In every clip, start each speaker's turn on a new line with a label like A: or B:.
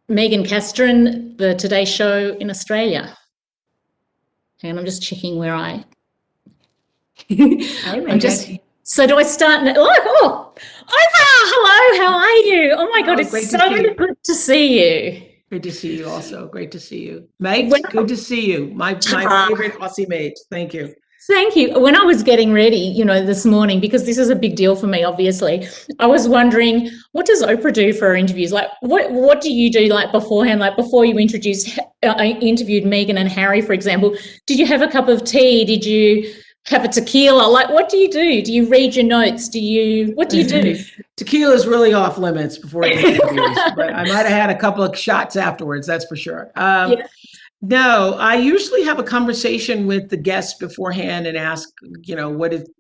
A: Megan Castron, the Today Show in Australia. And I'm just checking where I.
B: Hi,
A: I'm just.
B: Megan.
A: So do I start? Oh, Oprah, hello. How are you? Oh my God,
B: Oh,
A: it's
B: great
A: so
B: to see you.
A: good to see you.
B: Good to see you also. Great to see you. Mate,
A: When,
B: good to see you. My favorite Aussie mate. Thank you.
A: Thank you. When I was getting ready, this morning, because this is a big deal for me, obviously, I was wondering, what does Oprah do for her interviews? Like, what do you do like beforehand, like before you interviewed Meghan and Harry, for example? Did you have a cup of tea? Did you have a tequila? Like, what do you do? Do you read your notes? What do you do?
B: Tequila is really off limits before the interviews, but I might have had a couple of shots afterwards, that's for sure.
A: Yeah.
B: No, I usually have a conversation with the guests beforehand and ask,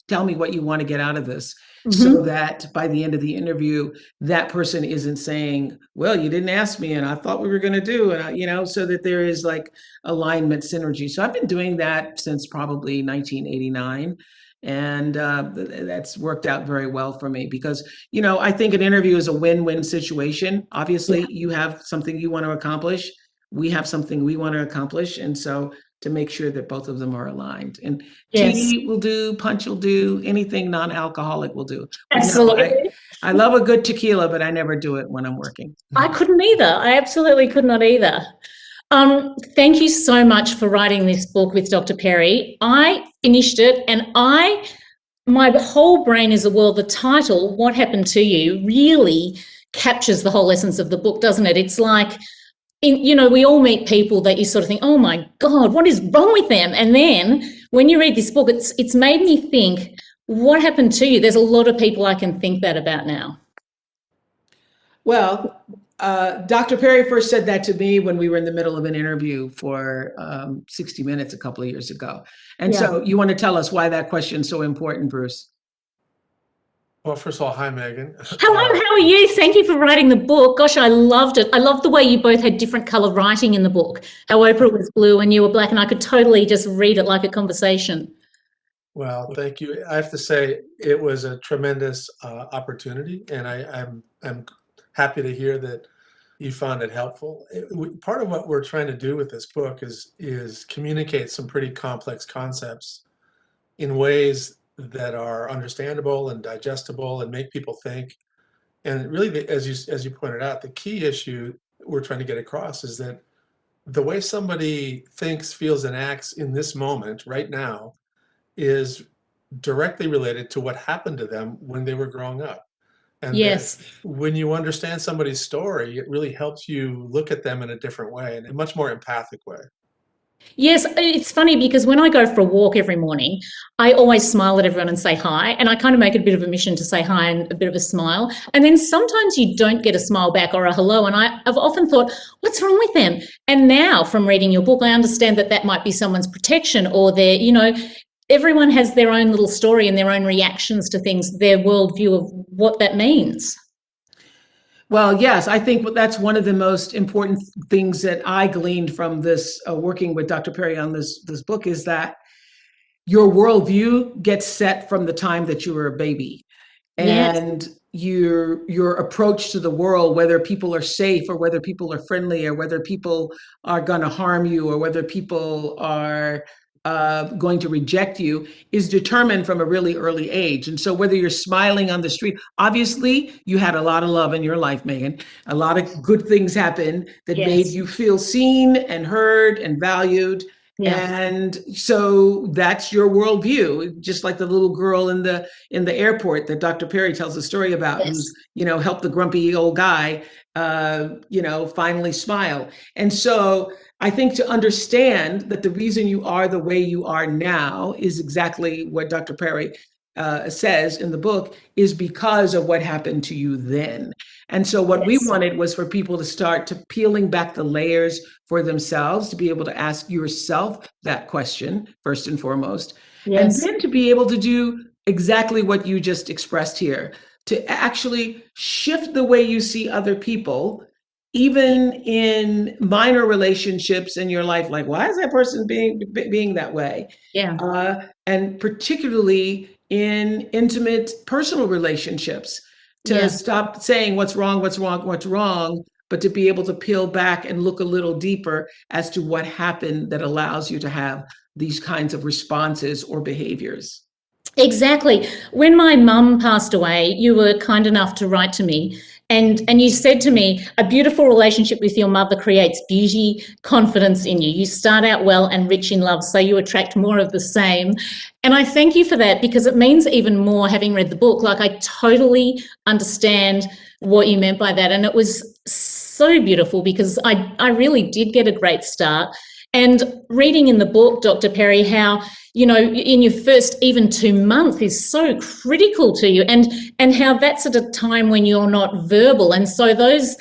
B: tell me what you want to get out of this, so
A: Hmm.
B: that by the end of the interview, that person isn't saying, well, you didn't ask me and I thought we were going to do, and so that there is like alignment synergy. So I've been doing that since probably 1989. And that's worked out very well for me because, I think an interview is a win-win situation.
A: Yeah.
B: Obviously, you have something you want to accomplish, we have something we want to accomplish, and so to make sure that both of them are aligned. And
A: Yes,
B: tea will do, punch will do, anything non-alcoholic will do. But no,
A: absolutely.
B: I love a good tequila, but I never do it when I'm working.
A: I couldn't either. I absolutely could not either. Thank you so much for writing this book with Dr. Perry. I finished it and my whole brain is a whirl. The title, What Happened to You, really captures the whole essence of the book, doesn't it? It's like, we all meet people that you sort of think, oh my God, what is wrong with them? And then when you read this book, it's made me think, what happened to you? There's a lot of people I can think that about now.
B: Well, Dr. Perry first said that to me when we were in the middle of an interview for 60 Minutes a couple of years ago. And
A: Yeah.
B: so you want to tell us why that question is so important, Bruce?
C: Well, first of all, hi, Megan.
A: Hello, how are you? Thank you for writing the book. Gosh, I loved it. I loved the way you both had different color writing in the book. How Oprah was blue and you were black, and I could totally just read it like a conversation.
C: Well, thank you. I have to say it was a tremendous opportunity, and I'm happy to hear that you found it helpful. Part of what we're trying to do with this book is communicate some pretty complex concepts in ways that are understandable and digestible and make people think. And really, as you pointed out, the key issue we're trying to get across is that the way somebody thinks, feels, and acts in this moment, right now, is directly related to what happened to them when they were growing up. And that
A: Yes.
C: when you understand somebody's story, it really helps you look at them in a different way, in a much more empathic way.
A: Yes, it's funny because when I go for a walk every morning, I always smile at everyone and say hi. And I kind of make it a bit of a mission to say hi and a bit of a smile. And then sometimes you don't get a smile back or a hello. And I've often thought, what's wrong with them? And now from reading your book, I understand that that might be someone's protection or everyone has their own little story and their own reactions to things, their worldview of what that means.
B: Well, yes, I think that's one of the most important things that I gleaned from this working with Dr. Perry on this book is that your worldview gets set from the time that you were a baby,
A: Yes,
B: and your approach to the world, whether people are safe or whether people are friendly or whether people are going to harm you or whether people are going to reject you, is determined from a really early age. And so whether you're smiling on the street, obviously you had a lot of love in your life, Megan. A lot of good things happened that made
A: yes,
B: you feel seen and heard and valued.
A: yeah,
B: And so that's your worldview, just like the little girl in the airport that Dr. Perry tells a story about, who's,
A: yes,
B: helped the grumpy old guy, finally smile. And so I think to understand that the reason you are the way you are now is exactly what Dr. Perry says in the book, is because of what happened to you then. And so what we
A: yes,
B: wanted was for people to start to peeling back the layers for themselves, to be able to ask yourself that question first and foremost, and
A: yes,
B: then to be able to do exactly what you just expressed here, to actually shift the way you see other people, even in minor relationships in your life, like why is that person being that way,
A: yeah,
B: and particularly in intimate personal relationships, to
A: yeah,
B: stop saying what's wrong, what's wrong, what's wrong, but to be able to peel back and look a little deeper as to what happened that allows you to have these kinds of responses or behaviors.
A: Exactly. When my mum passed away, you were kind enough to write to me, and you said to me, a beautiful relationship with your mother creates beauty, confidence in you. You start out well and rich in love, so you attract more of the same. And I thank you for that, because it means even more, having read the book. Like, I totally understand what you meant by that. And it was so beautiful, because I really did get a great start. And reading in the book, Dr. Perry, how, you know, in your first even 2 months is so critical to you, and how that's at a time when you're not verbal. And so those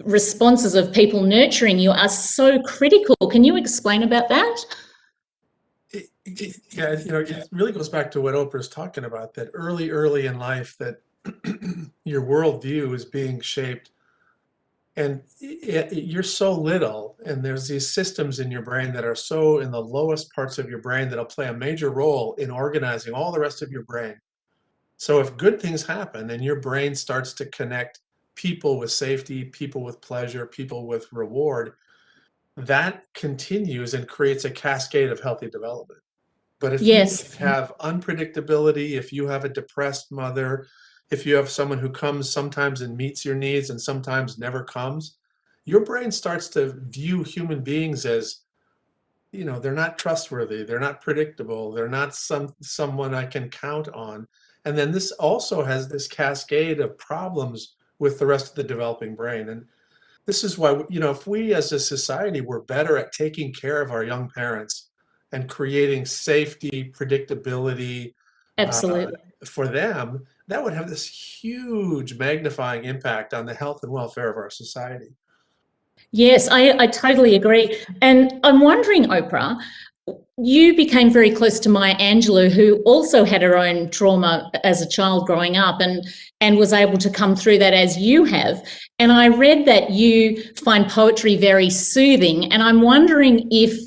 A: responses of people nurturing you are so critical. Can you explain about that?
C: Yeah, it really goes back to what Oprah's talking about, that early in life, that your worldview is being shaped, and you're so little, and there's these systems in your brain that are so in the lowest parts of your brain that'll play a major role in organizing all the rest of your brain. So if good things happen and your brain starts to connect people with safety, people with pleasure, people with reward, that continues and creates a cascade of healthy development. But if you
A: Yes.
C: have unpredictability, if you have a depressed mother, if you have someone who comes sometimes and meets your needs and sometimes never comes, your brain starts to view human beings as, they're not trustworthy, they're not predictable, they're not someone I can count on. And then this also has this cascade of problems with the rest of the developing brain. And this is why, if we as a society were better at taking care of our young parents and creating safety, predictability
A: Absolutely.
C: for them, that would have this huge magnifying impact on the health and welfare of our society.
A: Yes, I totally agree. And I'm wondering, Oprah, you became very close to Maya Angelou, who also had her own trauma as a child growing up, and was able to come through that as you have. And I read that you find poetry very soothing. And I'm wondering if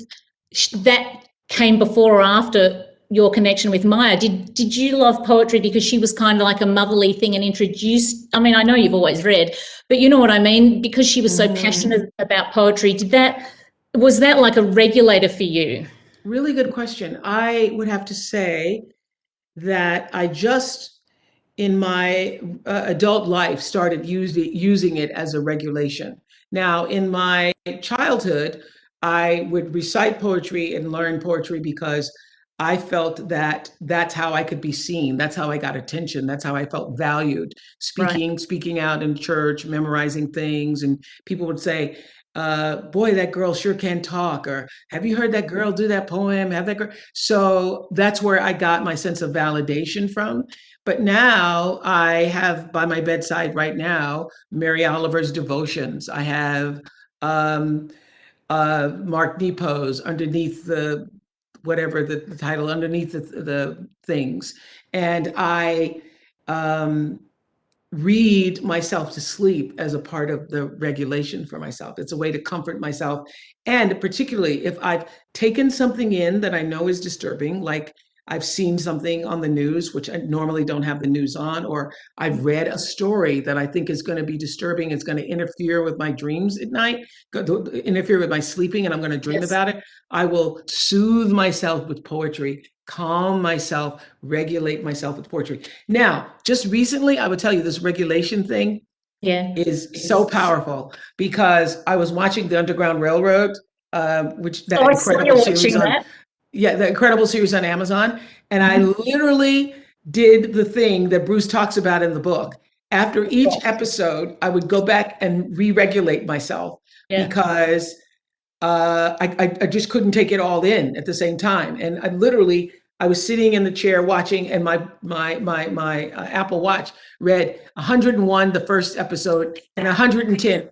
A: that came before or after your connection with Maya. Did you love poetry because she was kind of like a motherly thing and introduced? I mean, I know you've always read, but you know what I mean? Because she was so passionate about poetry, was that like a regulator for you?
B: Really good question. I would have to say that I just in my adult life started using it as a regulation. Now, in my childhood, I would recite poetry and learn poetry because I felt that that's how I could be seen. That's how I got attention. That's how I felt valued.
A: Right.
B: Speaking out in church, memorizing things, and people would say, "Boy, that girl sure can talk," or "Have you heard that girl do that poem? Have that girl?" So that's where I got my sense of validation from. But now I have by my bedside right now Mary Oliver's devotions. I have um, Mark Nepo's underneath the whatever the title underneath the things, and I um, read myself to sleep as a part of the regulation for myself. It's a way to comfort myself. And particularly if I've taken something in that I know is disturbing, like I've seen something on the news, which I normally don't have the news on, or I've read a story that I think is going to be disturbing, it's going to interfere with my dreams at night, interfere with my sleeping, and I'm going to dream
A: Yes.
B: about it. I will soothe myself with poetry, calm myself, regulate myself with poetry. Now, just recently, I would tell you this regulation thing
A: Yeah.
B: is so powerful because I was watching the Underground Railroad, which that
A: Oh, I saw you
B: incredible series
A: watching
B: on,
A: that.
B: yeah, the incredible series on Amazon. And I
A: Mhm.
B: literally did the thing that Bruce talks about in the book. After each
A: Yes.
B: episode, I would go back and re-regulate myself
A: Yeah.
B: because I just couldn't take it all in at the same time. And I was sitting in the chair watching, and my Apple Watch read 101 the first episode and 110.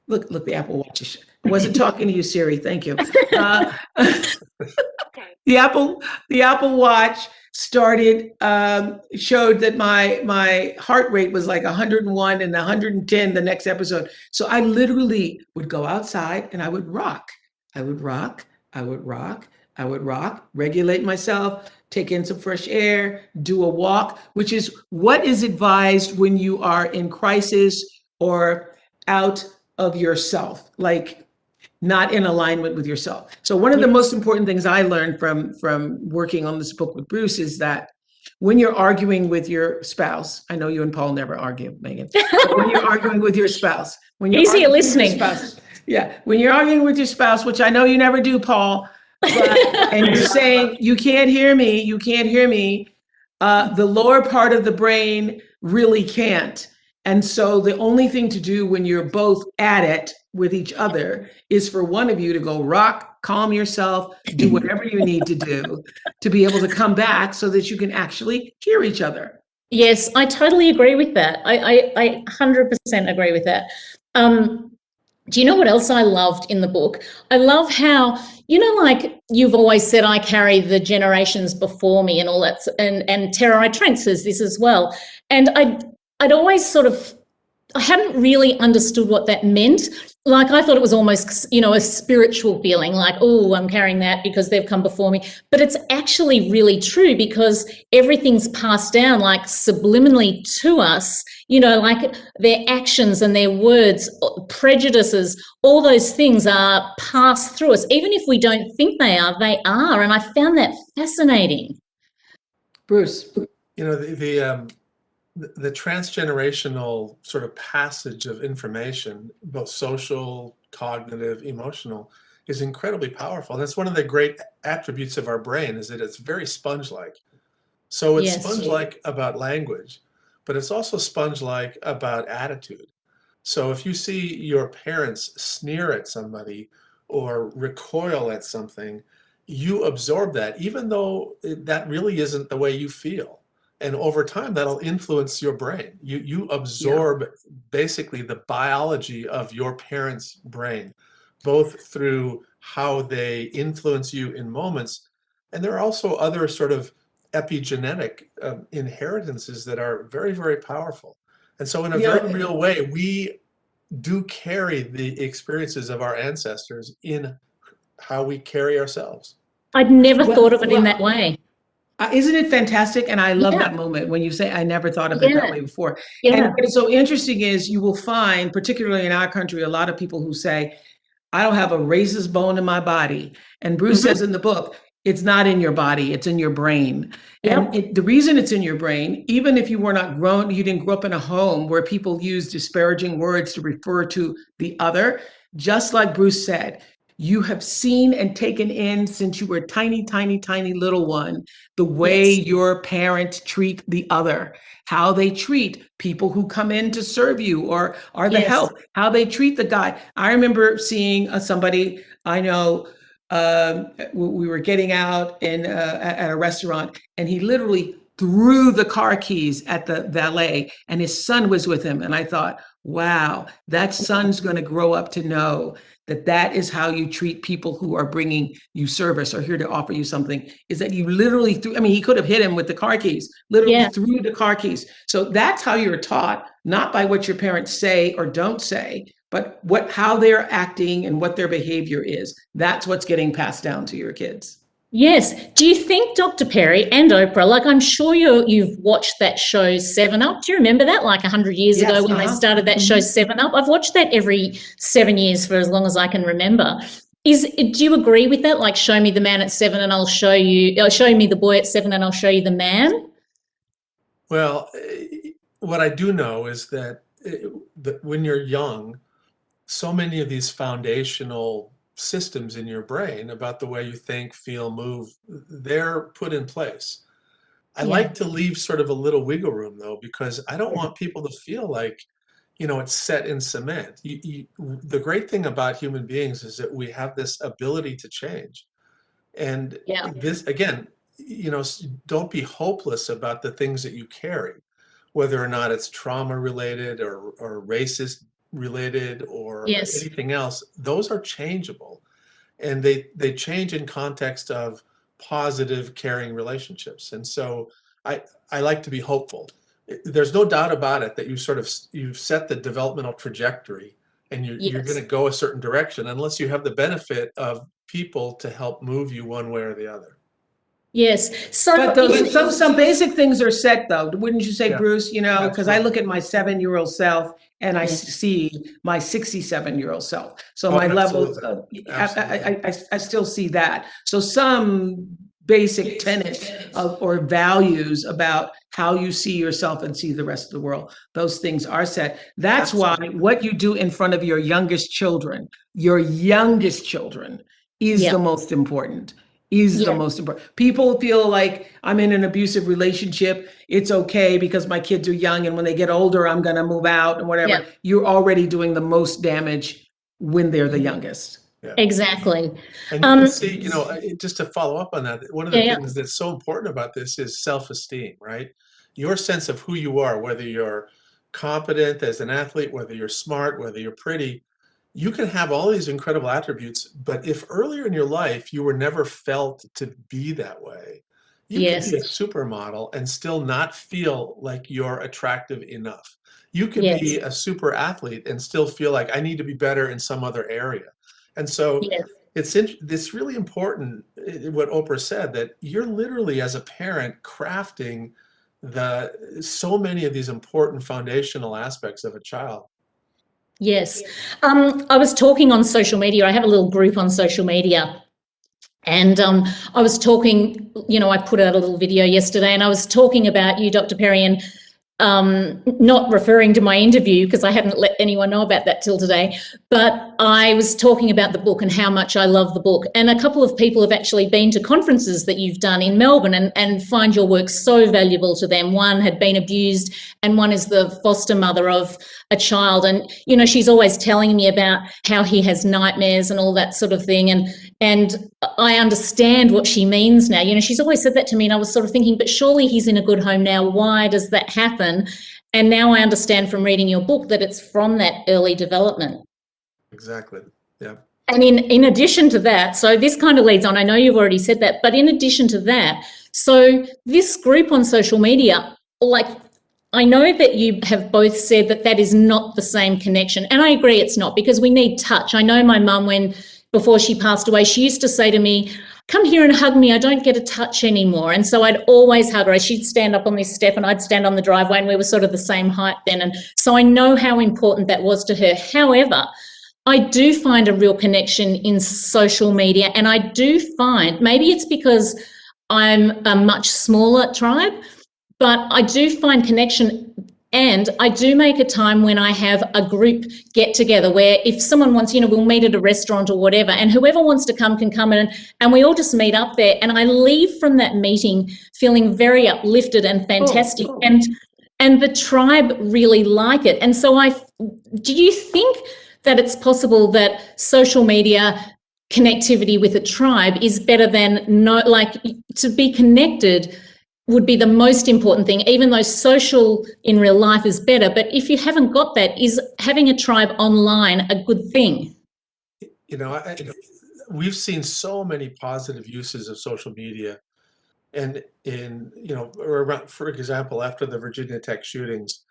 B: Look, the Apple Watch. I wasn't talking to you, Siri. Thank you. Uh, the Apple Watch started showed that my heart rate was like 101 and 110 the next episode. So I literally would go outside and I would rock. I would rock. I would rock. I would rock, regulate myself, take in some fresh air, do a walk, which is what is advised when you are in crisis or out of yourself, like not in alignment with yourself. So one of the most important things I learned from working on this book with Bruce is that when you're arguing with your spouse, I know you and Paul never argue, Megan, but when you're arguing with your spouse, when you're
A: Easier
B: arguing with your
A: listening.
B: spouse, yeah, when you're arguing with your spouse, which I know you never do, Paul, and you're saying, you can't hear me, you can't hear me, the lower part of the brain really can't. And so the only thing to do when you're both at it with each other is for one of you to go rock, calm yourself, do whatever you need to do to be able to come back so that you can actually hear each other.
A: Yes, I totally agree with that. I 100% agree with that. Do you know what else I loved in the book? I love how, like you've always said, I carry the generations before me and all that. And Tara, Trent says this as well. And I'd always I hadn't really understood what that meant. Like, I thought it was almost, a spiritual feeling, like, oh, I'm carrying that because they've come before me. But it's actually really true, because everything's passed down like subliminally to us, like their actions and their words, prejudices, all those things are passed through us. Even if we don't think they are, they are. And I found that fascinating.
B: Bruce.
C: The transgenerational sort of passage of information, both social, cognitive, emotional, is incredibly powerful. And that's one of the great attributes of our brain, is that it's very sponge-like. So it's sponge-like about language, but it's also sponge-like about attitude. So if you see your parents sneer at somebody or recoil at something, you absorb that, even though that really isn't the way you feel. And over time, that'll influence your brain. You absorb basically the biology of your parents' brain, both through how they influence you in moments. And there are also other sort of epigenetic inheritances that are very, very powerful. And so in a very real way, we do carry the experiences of our ancestors in how we carry ourselves.
A: I'd never thought of it in that way.
B: Isn't it fantastic? And I love that moment when you say, I never thought of it that way before. And what is so interesting is you will find, particularly in our country, a lot of people who say, I don't have a racist bone in my body. And Bruce says in the book, it's not in your body, it's in your brain. And the reason it's in your brain, even if you were not grown, you didn't grow up in a home where people use disparaging words to refer to the other, just like Bruce said, you have seen and taken in since you were a tiny, tiny, tiny little one, the way your parents treat the other, how they treat people who come in to serve you or are the help, how they treat the guy. I remember seeing somebody I know, we were getting out at a restaurant, and he literally threw the car keys at the valet, and his son was with him. And I thought, wow, that son's going to grow up to know that that is how you treat people who are bringing you service or here to offer you something, is that you literally threw, I mean, he could have hit him with the car keys, literally threw the car keys. So that's how you're taught, not by what your parents say or don't say, but how they're acting and what their behavior is. That's what's getting passed down to your kids.
A: Yes. Do you think, Dr. Perry and Oprah, like, I'm sure you've watched that show 7 Up. Do you remember that, like 100 years ago when they started that show 7 Up? I've watched that every 7 years for as long as I can remember. Do you agree with that? Like, show me the man at 7 and I'll show you, show me the boy at 7 and I'll show you the man?
C: Well, what I do know is that when you're young, so many of these foundational systems in your brain about the way you think, feel, move, they're put in place. I like to leave sort of a little wiggle room, though, because I don't want people to feel like, it's set in cement. The great thing about human beings is that we have this ability to change. And this, again, don't be hopeless about the things that you carry, whether or not it's trauma related or racist related or anything else. Those are changeable, and they change in context of positive, caring relationships. And so I like to be hopeful. There's no doubt about it that you've set the developmental trajectory, and you're going to go a certain direction unless you have the benefit of people to help move you one way or the other.
A: Yes. So,
B: but some basic things are set, though, wouldn't you say, Bruce? Because I look at my 7-year-old self, and I
A: Yeah.
B: see my 67-year-old self. So
C: Oh,
B: my levels,
C: absolutely.
B: I still see that. So some basic tenets or values about how you see yourself and see the rest of the world, those things are set. That's why what you do in front of your youngest children is
A: Yeah.
B: the most important. Is the
A: Yeah.
B: most important. People feel like I'm in an abusive relationship. It's okay because my kids are young, and when they get older, I'm going to move out and whatever.
A: Yeah.
B: You're already doing the most damage when they're the youngest.
C: Yeah.
A: Exactly.
C: And see, just to follow up on that, one of the
A: Yeah.
C: things that's so important about this is self-esteem, right? Your sense of who you are, whether you're competent as an athlete, whether you're smart, whether you're pretty, you can have all these incredible attributes, but if earlier in your life you were never felt to be that way, you could
A: Yes.
C: be a supermodel and still not feel like you're attractive enough. You could
A: Yes.
C: be a super athlete and still feel like I need to be better in some other area. And so
A: Yes.
C: it's really important what Oprah said, that you're literally as a parent crafting so many of these important foundational aspects of a child.
A: Yes. I was talking on social media. I have a little group on social media. And I was talking, I put out a little video yesterday, and I was talking about you, Dr. Perry, and not referring to my interview because I hadn't let anyone know about that till today, but I was talking about the book and how much I love the book. And a couple of people have actually been to conferences that you've done in Melbourne and find your work so valuable to them. One had been abused, and one is the foster mother of a child. And, she's always telling me about how he has nightmares and all that sort of thing. And I understand what she means now. She's always said that to me, and I was sort of thinking, but surely he's in a good home now. Why does that happen? And now I understand from reading your book that it's from that early development.
C: Exactly. Yeah.
A: And in addition to that, so this kind of leads on, I know you've already said that, but in addition to that, so this group on social media, I know that you have both said that is not the same connection. And I agree it's not, because we need touch. I know my mum, before she passed away, she used to say to me, come here and hug me. I don't get a touch anymore. And so I'd always hug her. She'd stand up on this step and I'd stand on the driveway, and we were sort of the same height then. And so I know how important that was to her. However, I do find a real connection in social media. And I do find, maybe it's because I'm a much smaller tribe, but I do find connection. And I do make a time when I have a group get together where if someone wants, we'll meet at a restaurant or whatever, and whoever wants to come can come in, and we all just meet up there. And I leave from that meeting feeling very uplifted and fantastic. And the tribe really like it. And so do you think that it's possible that social media connectivity with a tribe is better than to be connected would be the most important thing, even though social in real life is better. But if you haven't got that, is having a tribe online a good thing?
C: We've seen so many positive uses of social media. And for example, after the Virginia Tech shootings,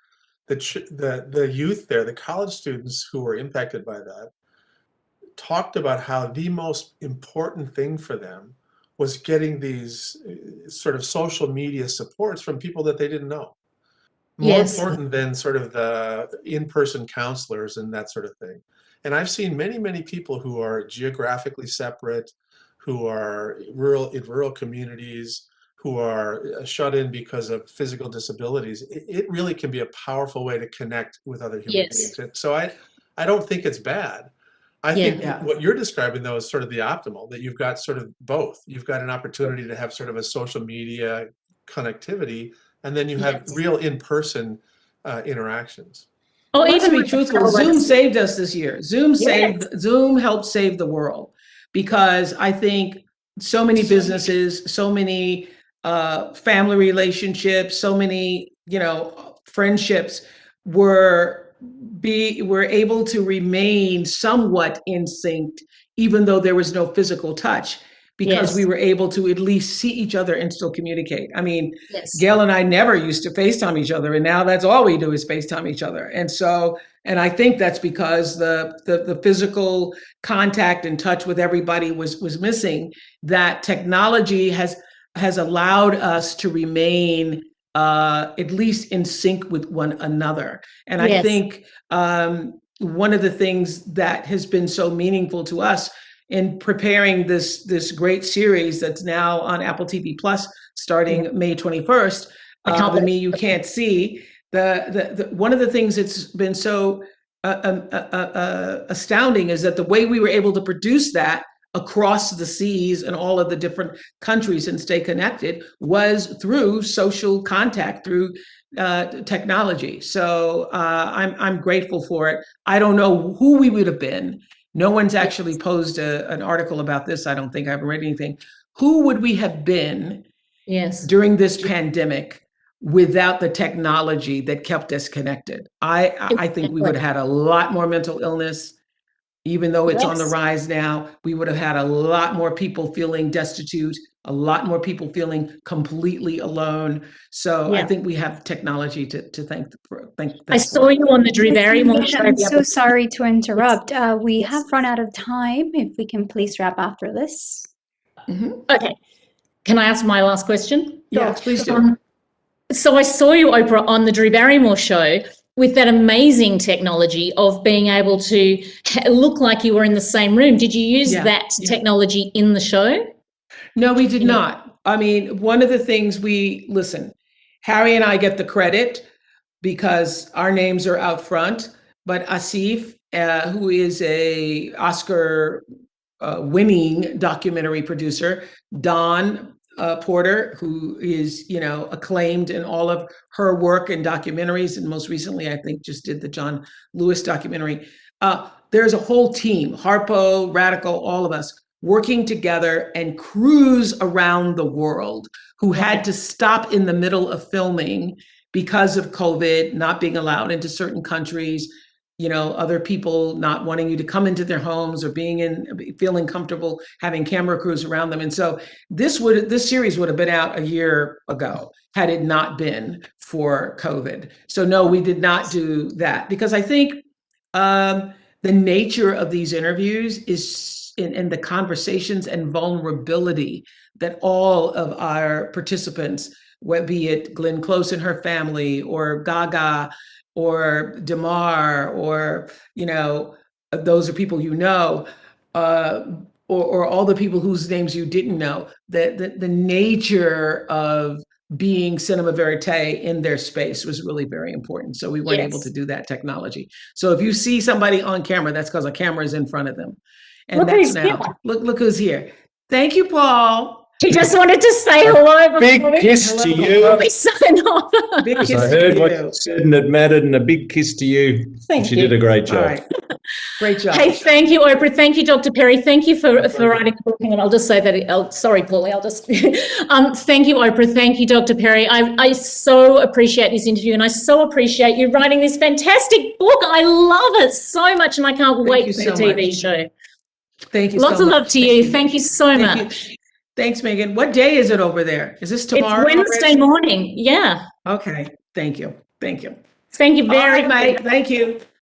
C: the youth there, the college students who were impacted by that, talked about how the most important thing for them was getting these sort of social media supports from people that they didn't know. More important than sort of the in-person counselors and that sort of thing. And I've seen many, many people who are geographically separate, who are in rural communities, who are shut in because of physical disabilities. It really can be a powerful way to connect with other human beings. So I don't think it's bad. I think what you're describing, though, is sort of the optimal, that you've got sort of both. You've got an opportunity to have sort of a social media connectivity, and then you have real in-person interactions.
B: Oh, let's be truthful. Zoom saved us this year. Zoom helped save the world, because I think so many businesses, so many family relationships, so many friendships were able to remain somewhat in sync, even though there was no physical touch, because we were able to at least see each other and still communicate. I mean, Gail and I never used to FaceTime each other, and now that's all we do is FaceTime each other. And I think that's because the physical contact and touch with everybody was missing. That technology has allowed us to remain at least in sync with one another. And I
A: Yes.
B: think one of the things that has been so meaningful to us in preparing this great series that's now on Apple TV Plus starting May 21st, The Me You Can't See, the one of the things that's been so astounding is that the way we were able to produce that across the seas and all of the different countries and stay connected was through social contact, through technology. So I'm grateful for it. I don't know who we would have been. No one's actually posed an article about this. I don't think I haven't read anything. Who would we have been during this pandemic without the technology that kept us connected? I think we would have had a lot more mental illness. Even though it's on the rise now, we would have had a lot more people feeling destitute, a lot more people feeling completely alone. So I think we have technology to thank
A: I saw you on the Drew Barrymore show.
D: I'm so sorry to interrupt. We have run out of time. If we can please wrap after this.
A: Okay. Can I ask my last question?
B: Yes, please do.
A: So I saw you, Oprah, on the Drew Barrymore show with that amazing technology of being able to look like you were in the same room. Did you use that technology in the show?
B: No, we did not. I mean, one of the things listen, Harry and I get the credit because our names are out front, but Asif, who is a Oscar winning documentary producer, Dawn Porter, who is, acclaimed in all of her work and documentaries, and most recently, I think, just did the John Lewis documentary. There's a whole team, Harpo, Radical, all of us, working together and cruise around the world, who had to stop in the middle of filming because of COVID, not being allowed into certain countries, other people not wanting you to come into their homes or feeling comfortable having camera crews around them. And so this series would have been out a year ago had it not been for COVID. So no, we did not do that, because I think the nature of these interviews is in the conversations and vulnerability that all of our participants, be it Glenn Close and her family, or Gaga, or Damar, or those are people or all the people whose names you didn't know. The nature of being cinema verite in their space was really very important. So we weren't able to do that technology. So if you see somebody on camera, that's because a camera is in front of them. And look who's here. Thank you, Paul.
A: He just wanted to say hello.
E: Big kiss to you.
A: We sign off.
B: Big kiss
E: I
B: to
E: heard
B: you.
E: what you said and it mattered, and a big kiss to you.
A: Thank
E: you.
A: you.
E: Did a great job.
B: All right. Great job.
A: Hey, thank you, Oprah. Thank you, Dr. Perry. Thank you for writing the book. And I'll just say that. Sorry, Paulie. I'll just. Thank you, Oprah. Thank you, Dr. Perry. I so appreciate this interview, and I so appreciate you writing this fantastic book. I love it so much, and I can't wait for the TV show.
B: Thank you.
A: Lots of love to you. Thank you so much.
B: Thanks, Megan. What day is it over there? Is this tomorrow?
A: It's Wednesday morning. Yeah.
B: Okay. Thank you.
A: Thank you very much.
B: Mike. Thank you.